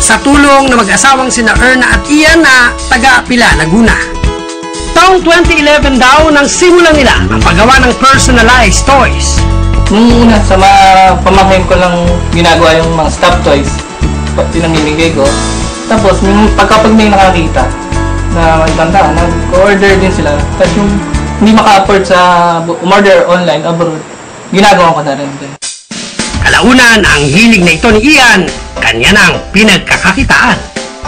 sa tulong ng mag-asawang sina Erna at Ian na taga Pila, Laguna. Taong 2011 daw nang simulan nila ang paggawa ng personalized toys. Nung una, sa mga pamangkin ko lang ginagawa yung mga stuffed toys, pinamimigay ko. Tapos, pagkapag may nakakita na ibang tao, nag-order din sila. Tapos yung hindi maka-afford sa umorder online abroad, ginagawa ko na rin din. Kalaunan, ang hilig na ito ni Ian, kanya nang pinagkakakitaan.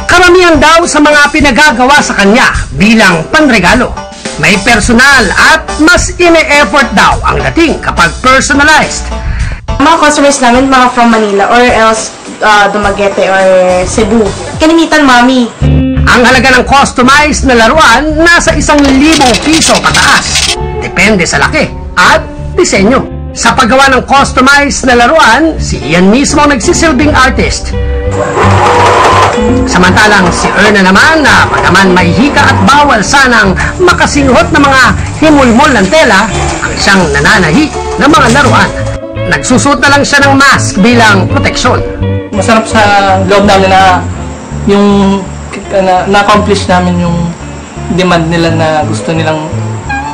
Karamihan daw sa mga pinagagawa sa kanya bilang panregalo. May personal at mas ine-effort daw ang dating kapag personalized. Mga customers namin, mga from Manila or else Dumaguete or Cebu. Kalimitan, mami. Ang halaga ng customized na laruan nasa 1,000 piso pataas. Depende sa laki at disenyo. Sa paggawa ng customized na laruan, si Ian mismo ang nagsisilbing artist. Samantalang si Erna naman na pagaman may hika at bawal sanang makasinghot ng mga himulmol ng tela, ang siyang nananahi ng mga laruan. Nagsusuot na lang siya ng mask bilang proteksyon. Masarap sa loob namin na yung na-accomplish namin yung demand nila na gusto nilang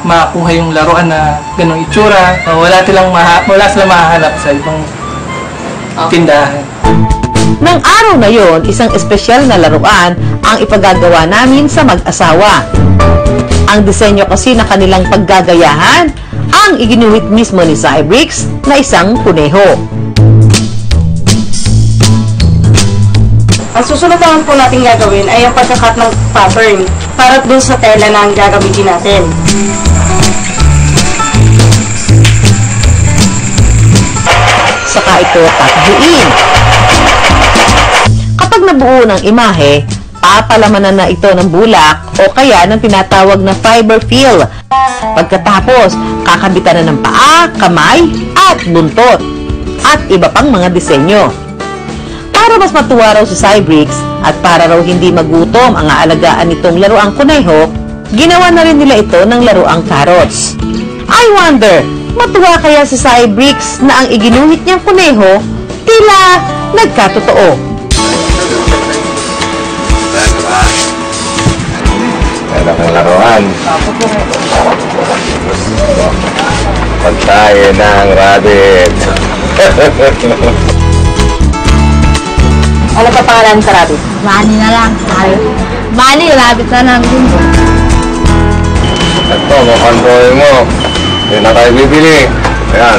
makakuha yung laruan na ganong itsura. Wala silang mahahanap sa ibang tindahan. Nang araw na yon, isang espesyal na laruan ang ipagagawa namin sa mag-asawa. Ang disenyo kasi na kanilang paggagayahan ang iginuhit mismo ni Cybrix na isang kuneho. Ang susunod naman po natin gagawin ay ang pagkakat ng pattern para dun sa tela na ang gagamitin natin. Saka ito tatahiin. Kapag nabuo ng imahe, papalamanan na ito ng bulak o kaya ng tinatawag na fiber fill. Pagkatapos, kakabitan na ng paa, kamay at buntot at iba pang mga disenyo. Para mas matuwa raw si Cybrix at para raw hindi magutom ang aalagaan nitong laruang kuneho, ginawa na rin nila ito ng laruang carrots. I wonder, matuwa kaya si Cybrix na ang iginuhit niyang kuneho tila nagkatotoo. Meron kang laruan. Pagtayin ng rabbit. Ano pa pangalan sa rabbit? Manny na lang. Manny, rabbit na lang din. Ito, mukhang drawing mo. Hindi na tayo bibili. Ayan.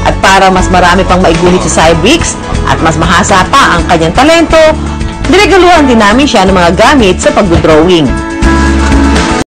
At para mas marami pang maiguhit si Cybrix at mas mahasa pa ang kanyang talento, diregaluhan din namin siya ng mga gamit sa pag-drawing.